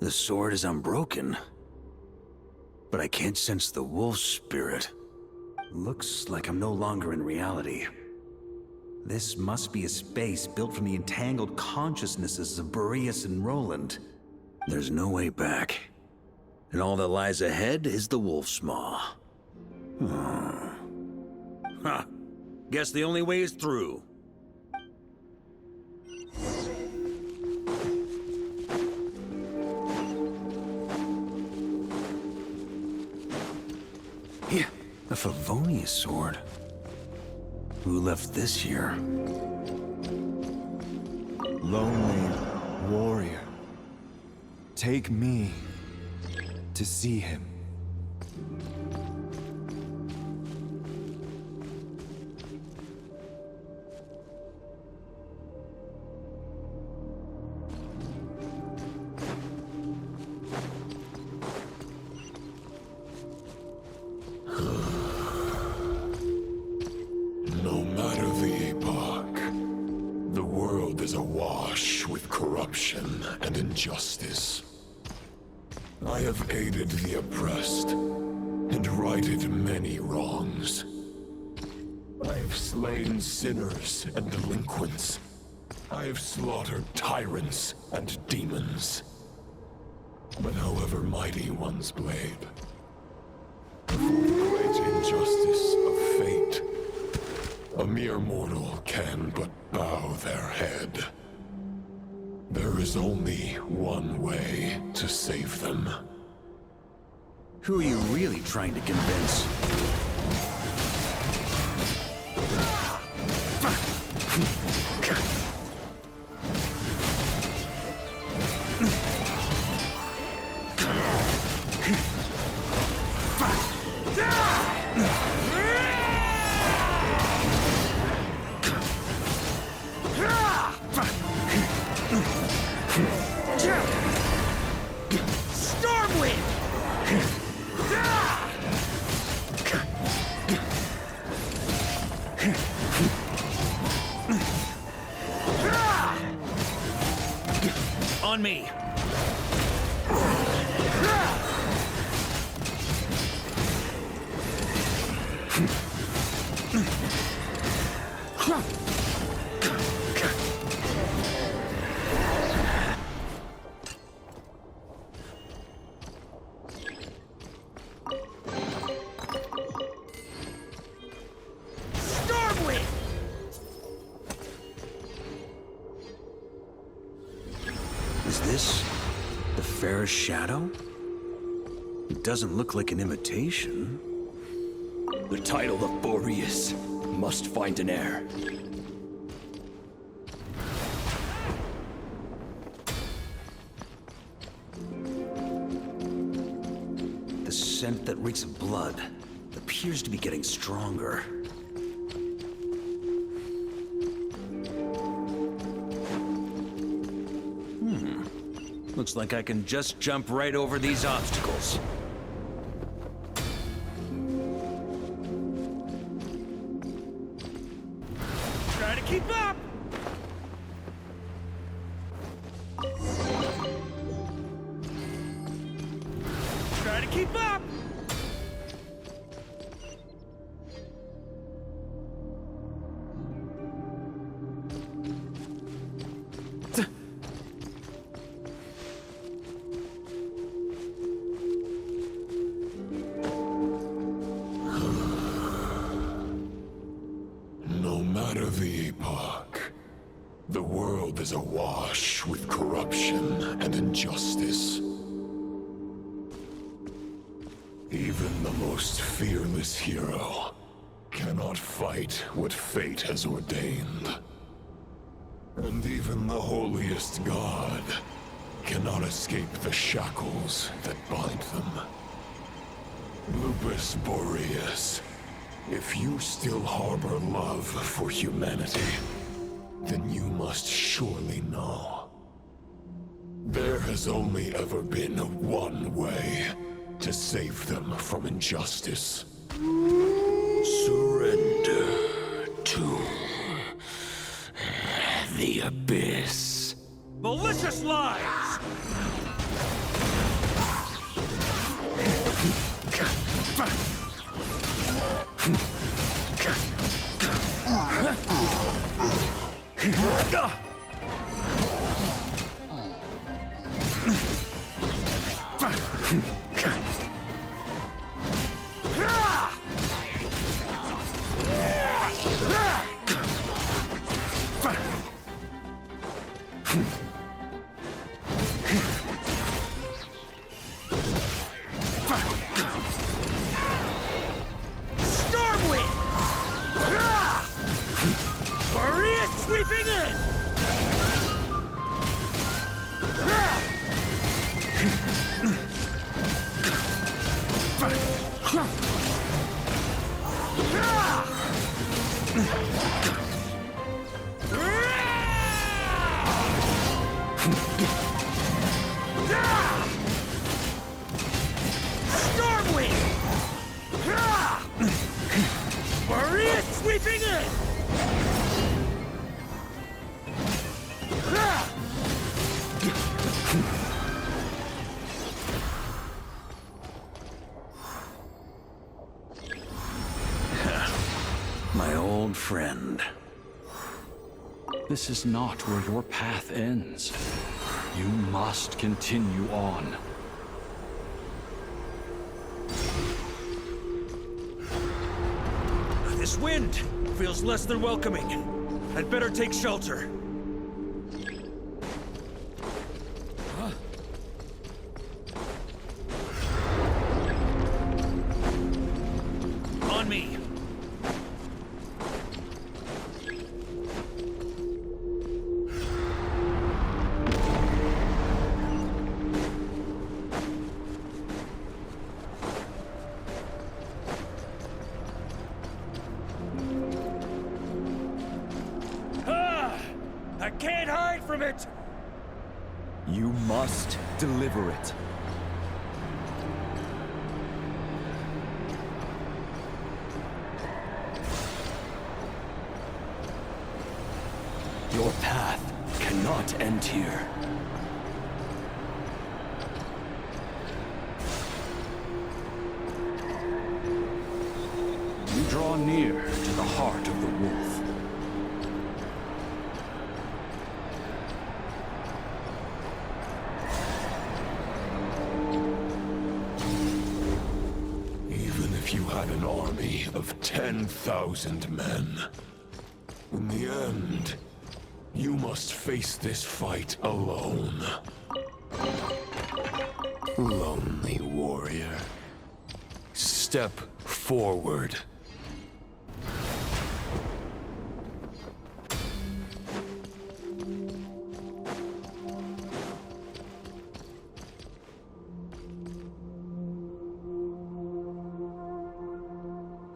The sword is unbroken, but I can't sense the wolf spirit. Looks like I'm no longer in reality. This must be a space built from the entangled consciousnesses of Boreas and Roland. There's no way back. And all that lies ahead is the wolf's maw. Huh. Guess the only way is through. Yeah, a Favonius sword. Who left this here? Lonely warrior. Take me to see him. No matter the epoch, the world is awash with corruption and injustice. I have aided the oppressed and righted many wrongs. I have slain sinners and delinquents. I have slaughtered tyrants and demons. But however mighty one's blade, before the great injustice of fate, a mere mortal can but bow their head. There is only one way to save them. Who are you really trying to convince? On me! Is this the fairest shadow? It doesn't look like an imitation. The title of Boreas must find an heir. The scent that reeks of blood appears to be getting stronger. Looks like I can just jump right over these obstacles. Try to keep up! Try to keep up! No matter the epoch, the world is awash with corruption and injustice. Even the most fearless hero cannot fight what fate has ordained. And even the holiest god cannot escape the shackles that bind them. Lupus Boreas, if you still harbor love for humanity, then you must surely know. There has only ever been one way to save them from injustice. Surrender to the abyss. Malicious lies! My old friend. This is not where your path ends. You must continue on. This wind feels less than welcoming. I'd better take shelter. On me. I can't hide from it! You must deliver it. Your path cannot end here. You draw near to the heart of the wolf. Even if you had an army of 10,000 men, in the end, you must face this fight alone. Lonely warrior. Step forward.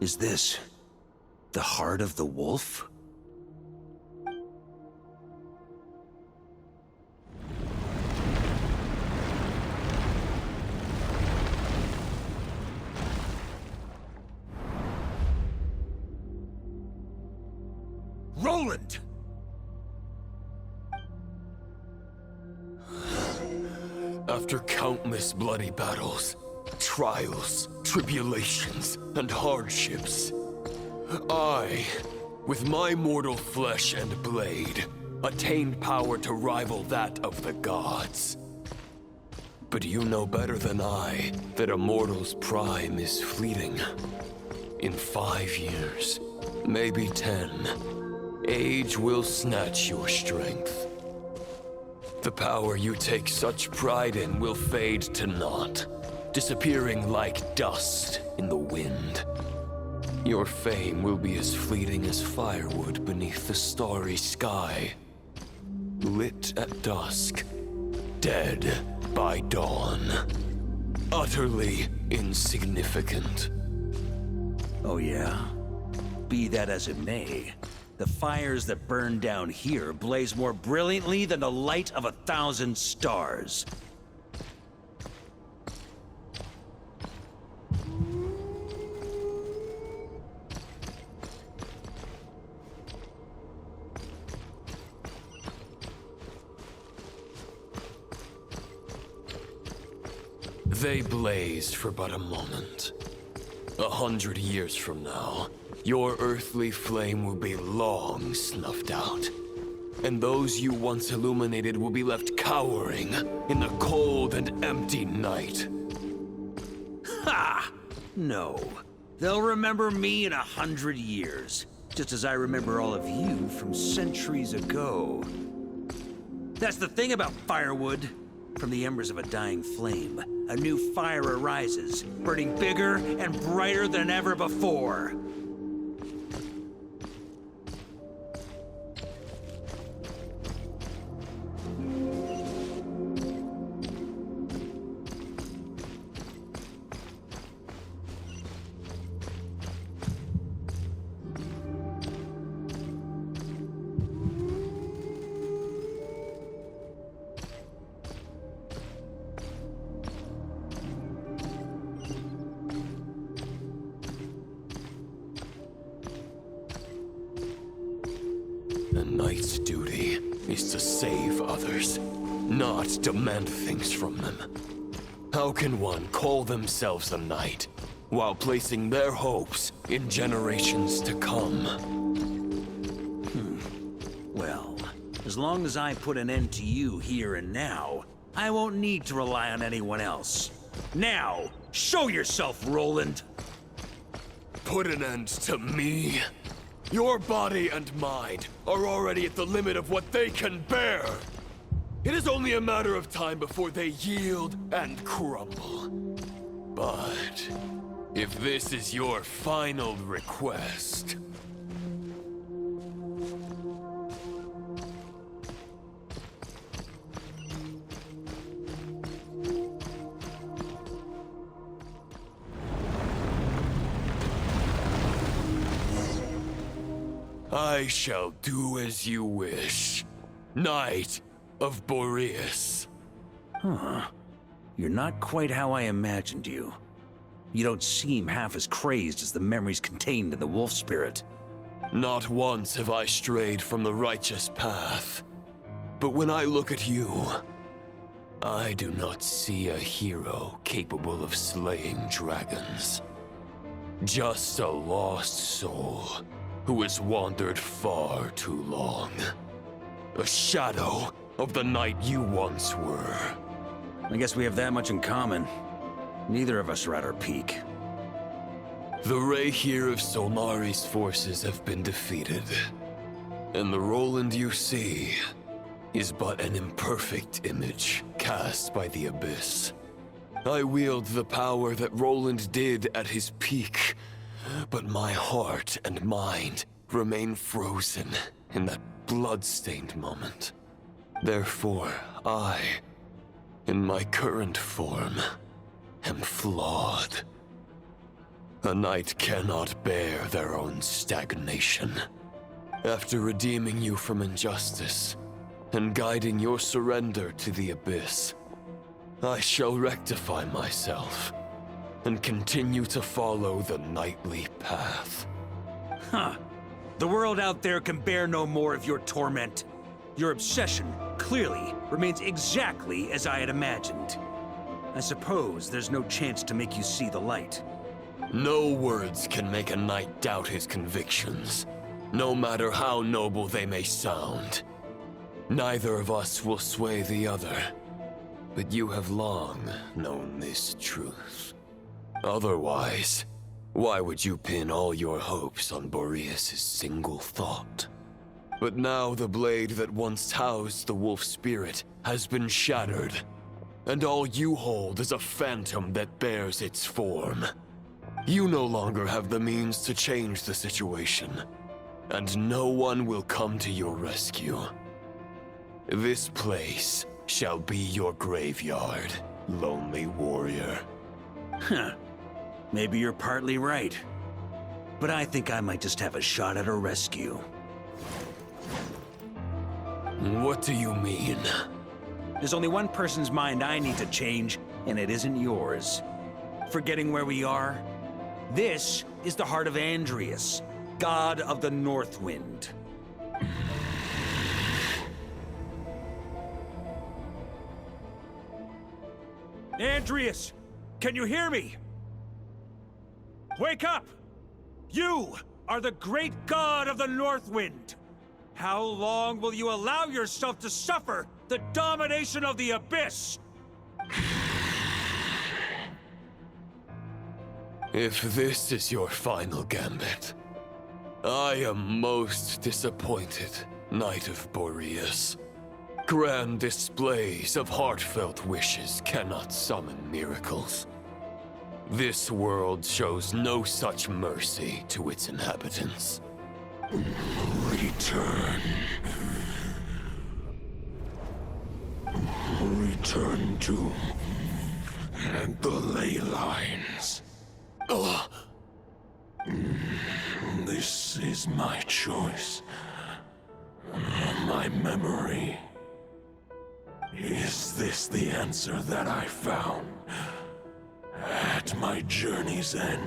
Is this the heart of the wolf? Roland! After countless bloody battles, trials, tribulations, and hardships, I, with my mortal flesh and blade, attained power to rival that of the gods. But you know better than I that a mortal's prime is fleeting. In 5 years, maybe 10, age will snatch your strength. The power you take such pride in will fade to naught, disappearing like dust in the wind. Your fame will be as fleeting as firewood beneath the starry sky. Lit at dusk, dead by dawn. Utterly insignificant. Oh yeah? Be that as it may, the fires that burn down here blaze more brilliantly than the light of 1,000 stars. They blazed for but a moment. 100 years from now, your earthly flame will be long snuffed out. And those you once illuminated will be left cowering in the cold and empty night. Ha! No. They'll remember me in 100 years, just as I remember all of you from centuries ago. That's the thing about firewood. From the embers of a dying flame, a new fire arises, burning bigger and brighter than ever before. A knight's duty is to save others, not demand things from them. How can one call themselves a knight while placing their hopes in generations to come? Well, as long as I put an end to you here and now, I won't need to rely on anyone else. Now, show yourself, Roland! Put an end to me? Your body and mind are already at the limit of what they can bear. It is only a matter of time before they yield and crumble. But if this is your final request... I shall do as you wish, Knight of Boreas. Huh. You're not quite how I imagined you. You don't seem half as crazed as the memories contained in the wolf spirit. Not once have I strayed from the righteous path. But when I look at you, I do not see a hero capable of slaying dragons. Just a lost soul who has wandered far too long. A shadow of the knight you once were. I guess we have that much in common. Neither of us are at our peak. The Rayhir of Solmari's forces have been defeated. And the Roland you see is but an imperfect image cast by the Abyss. I wield the power that Roland did at his peak, but my heart and mind remain frozen in that blood-stained moment. Therefore, I, in my current form, am flawed. A knight cannot bear their own stagnation. After redeeming you from injustice and guiding your surrender to the Abyss, I shall rectify myself and continue to follow the knightly path. Huh. The world out there can bear no more of your torment. Your obsession, clearly, remains exactly as I had imagined. I suppose there's no chance to make you see the light. No words can make a knight doubt his convictions, no matter how noble they may sound. Neither of us will sway the other, but you have long known this truth. Otherwise, why would you pin all your hopes on Boreas' single thought? But now the blade that once housed the wolf spirit has been shattered, and all you hold is a phantom that bears its form. You no longer have the means to change the situation, and no one will come to your rescue. This place shall be your graveyard, lonely warrior. Huh. Maybe you're partly right. But I think I might just have a shot at a rescue. What do you mean? There's only one person's mind I need to change, and it isn't yours. Forgetting where we are? This is the heart of Andreas, god of the North Wind. Andreas! Can you hear me? Wake up! You are the great god of the Northwind! How long will you allow yourself to suffer the domination of the Abyss? If this is your final gambit, I am most disappointed, Knight of Boreas. Grand displays of heartfelt wishes cannot summon miracles. This world shows no such mercy to its inhabitants. Return. Return to the ley lines. This is my choice. My memory. Is this the answer that I found at my journey's end?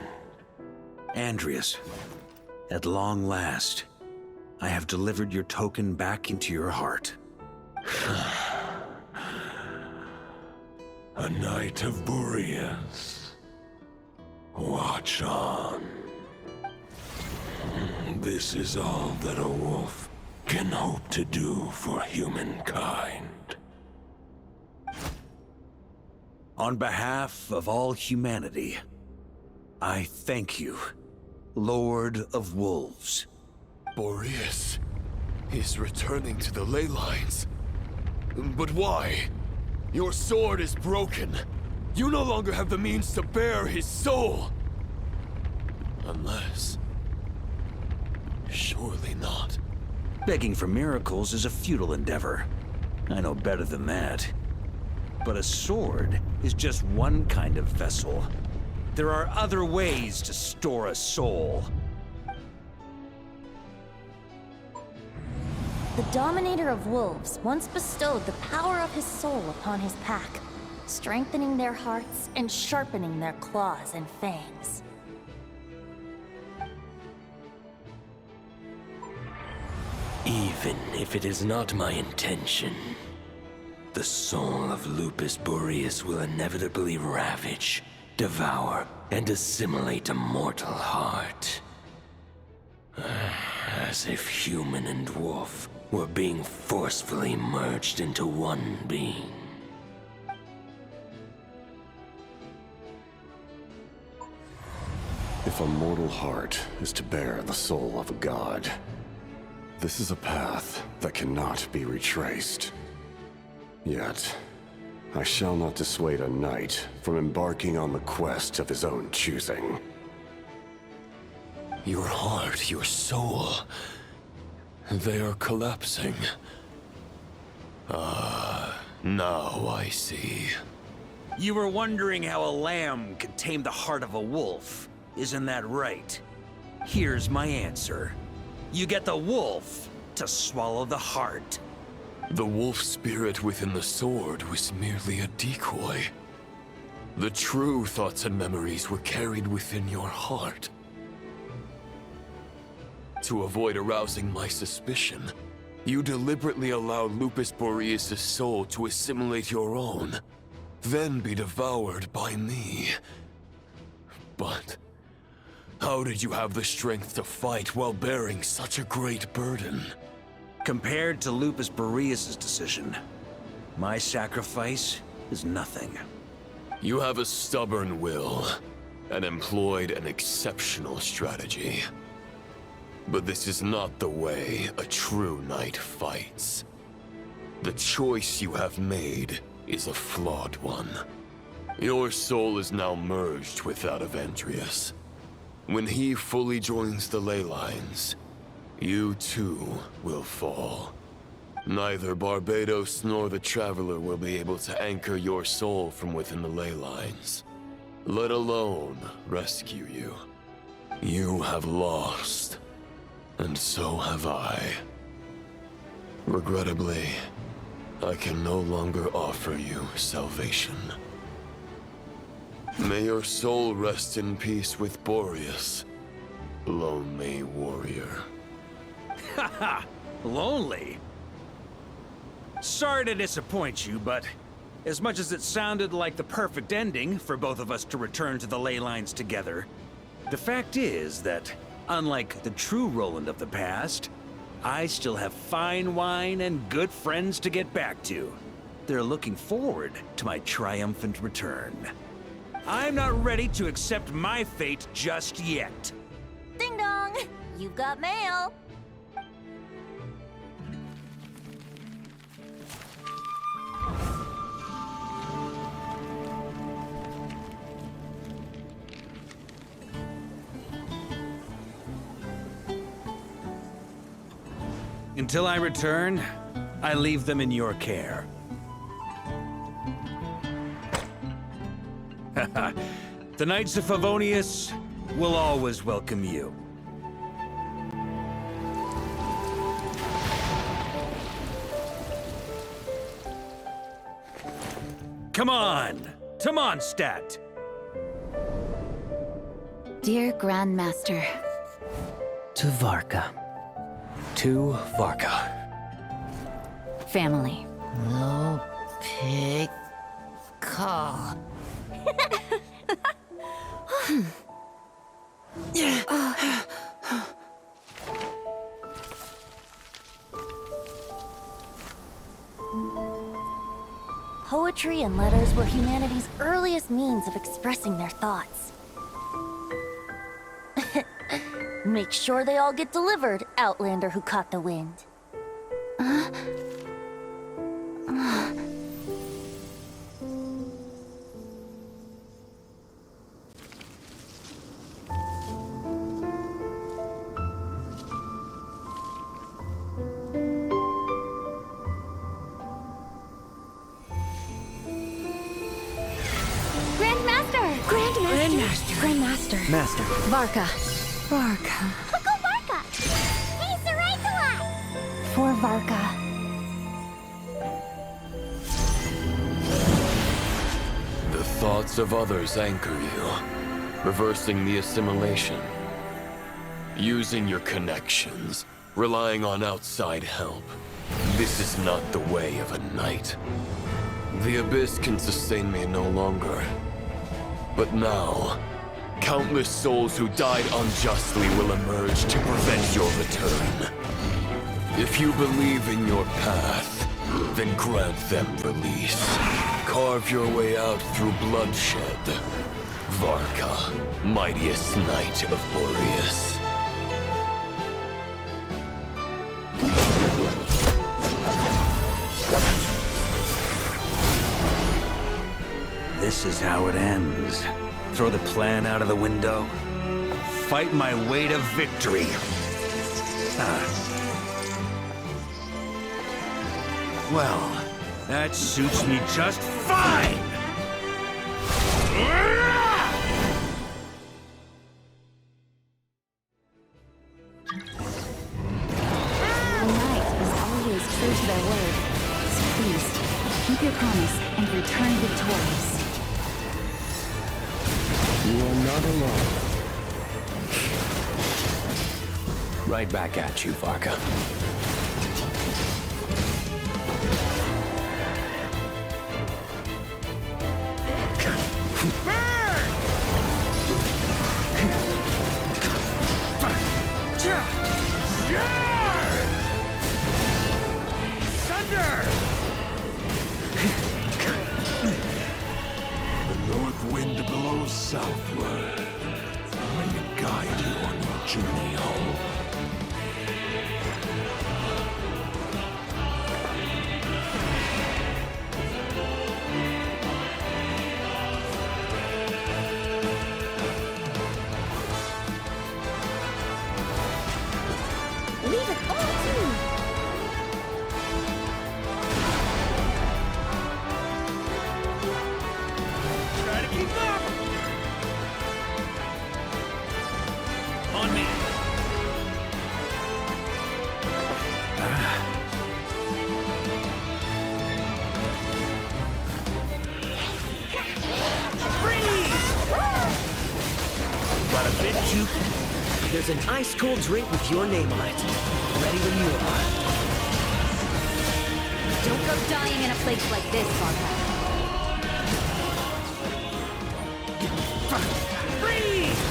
Andreas, at long last, I have delivered your token back into your heart. A Knight of Boreas. Watch on. This is all that a wolf can hope to do for humankind. On behalf of all humanity, I thank you, Lord of Wolves. Boreas is returning to the ley lines. But why? Your sword is broken. You no longer have the means to bear his soul. Unless... surely not. Begging for miracles is a futile endeavor. I know better than that. But a sword is just one kind of vessel. There are other ways to store a soul. The Dominator of Wolves once bestowed the power of his soul upon his pack, strengthening their hearts and sharpening their claws and fangs. Even if it is not my intention, the soul of Lupus Boreas will inevitably ravage, devour, and assimilate a mortal heart. As if human and wolf were being forcefully merged into one being. If a mortal heart is to bear the soul of a god, this is a path that cannot be retraced. Yet, I shall not dissuade a knight from embarking on the quest of his own choosing. Your heart, your soul... they are collapsing. Now I see. You were wondering how a lamb could tame the heart of a wolf. Isn't that right? Here's my answer. You get the wolf to swallow the heart. The wolf spirit within the sword was merely a decoy. The true thoughts and memories were carried within your heart. To avoid arousing my suspicion, you deliberately allowed Lupus Boreas' soul to assimilate your own, then be devoured by me. But how did you have the strength to fight while bearing such a great burden? Compared to Lupus Boreas' decision, my sacrifice is nothing. You have a stubborn will, and employed an exceptional strategy. But this is not the way a true knight fights. The choice you have made is a flawed one. Your soul is now merged with that of Andreas. When he fully joins the ley lines, you too will fall. Neither Barbados nor the Traveler will be able to anchor your soul from within the ley lines, let alone rescue you. You have lost, and so have I. Regrettably, I can no longer offer you salvation. May your soul rest in peace with Boreas, lonely warrior. Haha, lonely? Sorry to disappoint you, but as much as it sounded like the perfect ending for both of us to return to the ley lines together, The fact is that, unlike the true Roland of the past, I still have fine wine and good friends to get back to. They're looking forward to my triumphant return. I'm not ready to accept my fate just yet. Ding dong! You've got mail! Until I return, I leave them in your care. The Knights of Favonius will always welcome you. Come on! To Mondstadt! Dear Grandmaster. To Varka. To Varka. Family. No pig call. Poetry and letters were humanity's earliest means of expressing their thoughts. Make sure they all get delivered, Outlander who caught the wind. Grandmaster. Master. Varka. Varka. Go Varka! He's the right one! For Varka. The thoughts of others anchor you, reversing the assimilation. Using your connections, relying on outside help. This is not the way of a knight. The Abyss can sustain me no longer. But now, countless souls who died unjustly will emerge to prevent your return. If you believe in your path, then grant them release. Carve your way out through bloodshed. Varka, mightiest knight of Boreas. This is how it ends. Throw the plan out of the window. Fight my way to victory. Well, that suits me just fine! A knight is always true to their word. So please, keep your promise and return victorious. You are not alone. Right back at you, Varka. North wind blows southward. May it guide you on your journey home. Leave it all to me! Try to keep up! On me! Got a bit juke? There's an ice-cold drink with your name on it. Ready when you are. Don't go dying in a place like this, Varka. Freeze!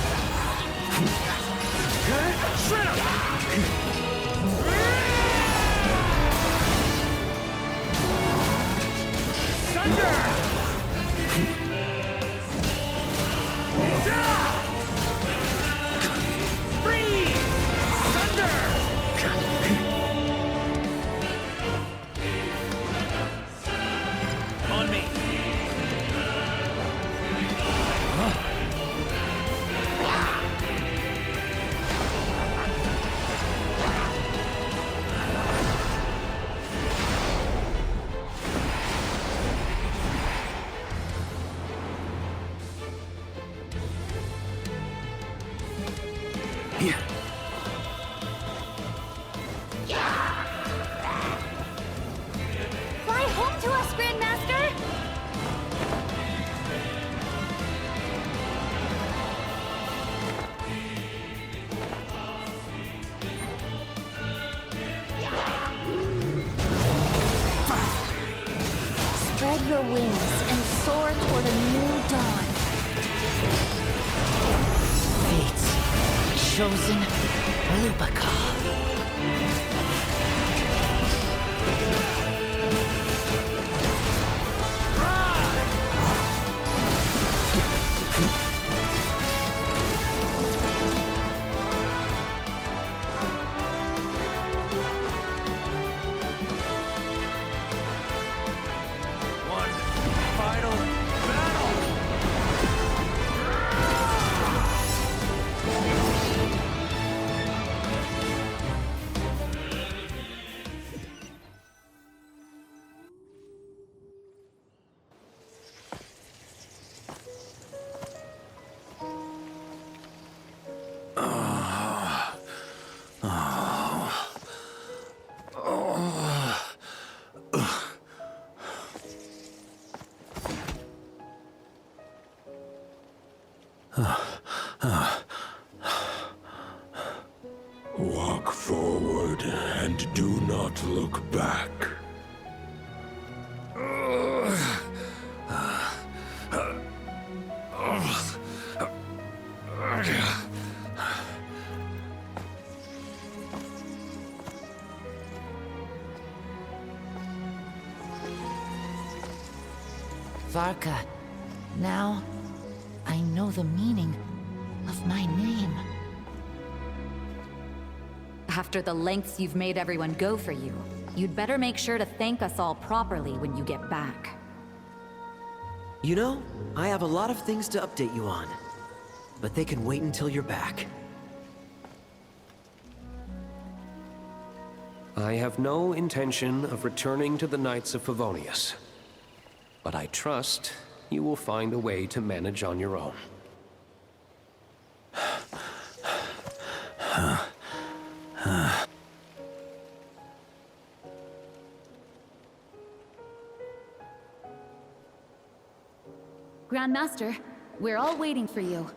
Fly home to us, Grandmaster! Spread your wings and soar toward a new dawn. Fate's chosen Lupaka. Walk forward and do not look back. Varka, now I know the meaning of my name. After the lengths you've made everyone go for you, you'd better make sure to thank us all properly when you get back. You know, I have a lot of things to update you on. But they can wait until you're back. I have no intention of returning to the Knights of Favonius. But I trust you will find a way to manage on your own. Grandmaster, we're all waiting for you.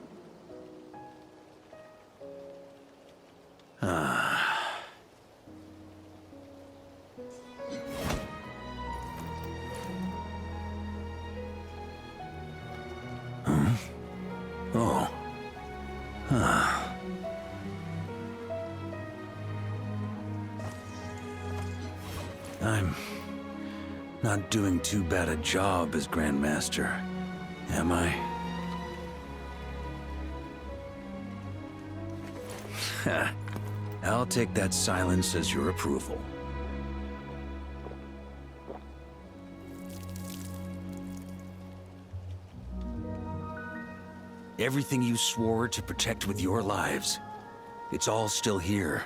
I'm not doing too bad a job as Grandmaster, am I? I'll take that silence as your approval. Everything you swore to protect with your lives, it's all still here,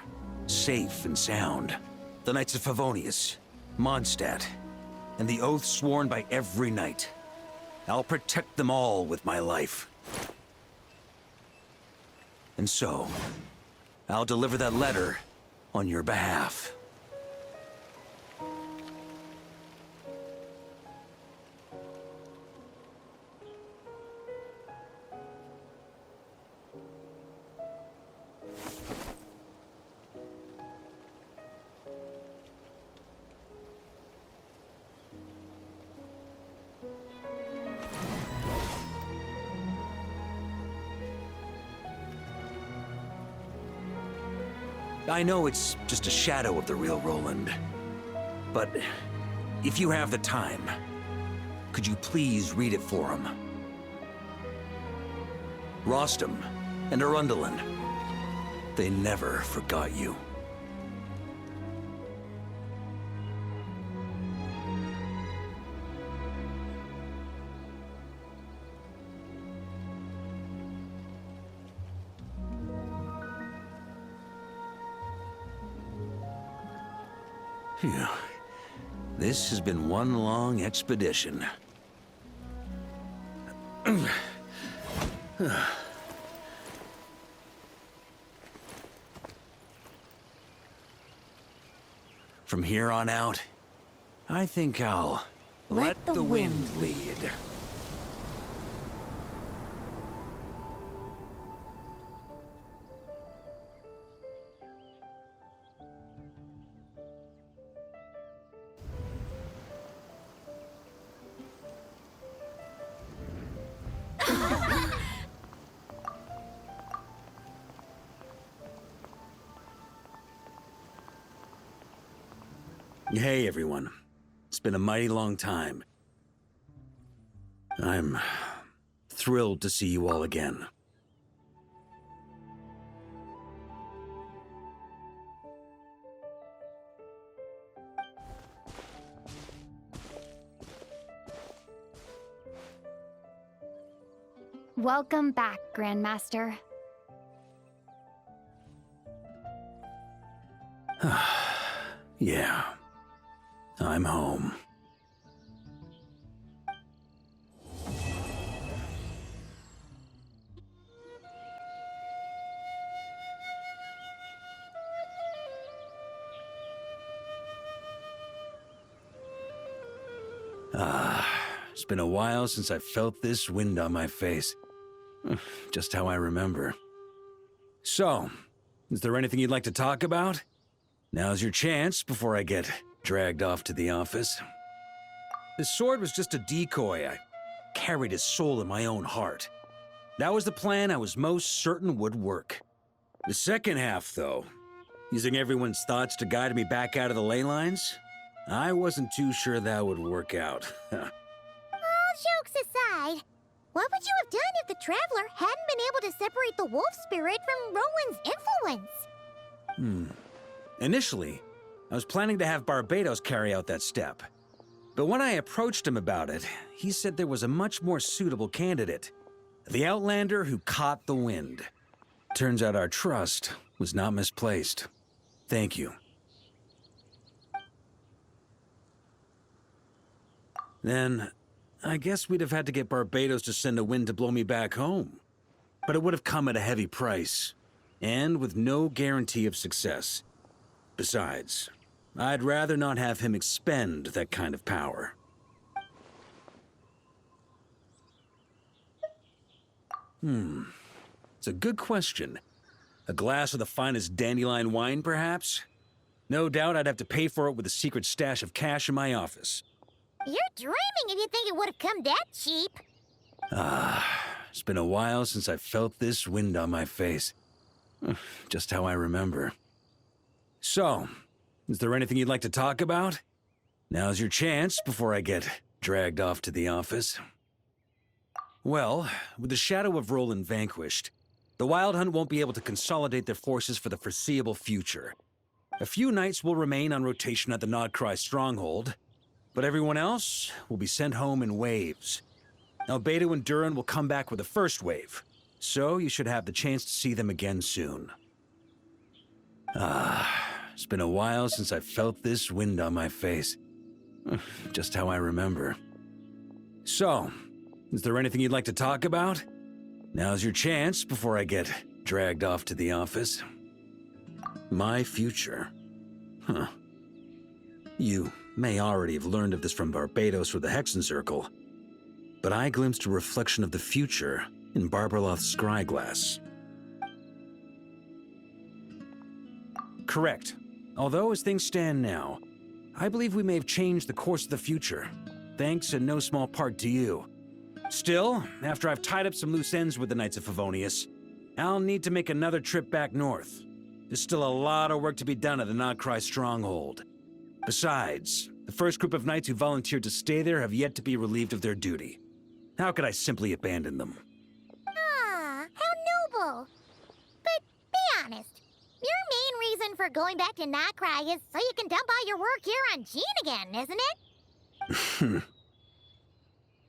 safe and sound. The Knights of Favonius, Mondstadt, and the oath sworn by every knight. I'll protect them all with my life. And so, I'll deliver that letter on your behalf. I know it's just a shadow of the real Roland, but if you have the time, could you please read it for him? Rostam and Arundelen, they never forgot you. Phew. This has been one long expedition. From here on out, I think I'll let the wind lead. Hey, everyone. It's been a mighty long time. I'm thrilled to see you all again. Welcome back, Grandmaster. Yeah. I'm home. It's been a while since I felt this wind on my face. Just how I remember. So, is there anything you'd like to talk about? Now's your chance before I get dragged off to the office. This sword was just a decoy. I carried his soul in my own heart. That was the plan I was most certain would work. The second half, though, using everyone's thoughts to guide me back out of the ley lines, I wasn't too sure that would work out. All jokes aside, what would you have done if the Traveler hadn't been able to separate the wolf spirit from Roland's influence? Initially, I was planning to have Barbados carry out that step. But when I approached him about it, he said there was a much more suitable candidate. The Outlander who caught the wind. Turns out our trust was not misplaced. Thank you. Then, I guess we'd have had to get Barbados to send a wind to blow me back home. But it would have come at a heavy price, and with no guarantee of success. Besides, I'd rather not have him expend that kind of power. It's a good question. A glass of the finest dandelion wine, perhaps? No doubt I'd have to pay for it with a secret stash of cash in my office. You're dreaming if you think it would have come that cheap. It's been a while since I felt this wind on my face. Just how I remember. So, is there anything you'd like to talk about? Now's your chance before I get dragged off to the office. Well, with the shadow of Roland vanquished, the Wild Hunt won't be able to consolidate their forces for the foreseeable future. A few knights will remain on rotation at the Nod-Krai stronghold, but everyone else will be sent home in waves. Albedo and Duran will come back with the first wave, so you should have the chance to see them again soon. It's been a while since I felt this wind on my face. Just how I remember. So, is there anything you'd like to talk about? Now's your chance before I get dragged off to the office. My future. You may already have learned of this from Barbados or the Hexen Circle, but I glimpsed a reflection of the future in Barbarloth's scryglass. Correct. Although as things stand now, I believe we may have changed the course of the future, thanks in no small part to you. Still, after I've tied up some loose ends with the Knights of Favonius, I'll need to make another trip back north. There's still a lot of work to be done at the Nod-Krai stronghold. Besides, the first group of knights who volunteered to stay there have yet to be relieved of their duty. How could I simply abandon them? Ah, how noble. But be honest, your main reason for going back to Nod-Krai is so you can dump all your work here on Jean again, isn't it?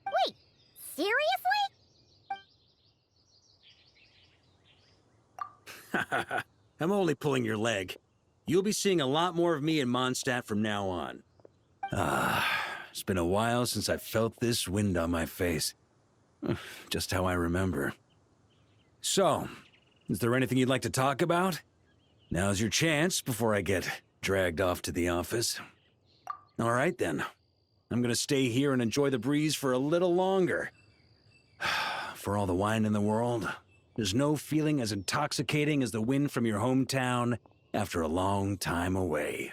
Wait, seriously? I'm only pulling your leg. You'll be seeing a lot more of me in Mondstadt from now on. It's been a while since I felt this wind on my face. Just how I remember. So, is there anything you'd like to talk about? Now's your chance before I get dragged off to the office. All right then. I'm gonna stay here and enjoy the breeze for a little longer. For all the wine in the world, there's no feeling as intoxicating as the wind from your hometown after a long time away.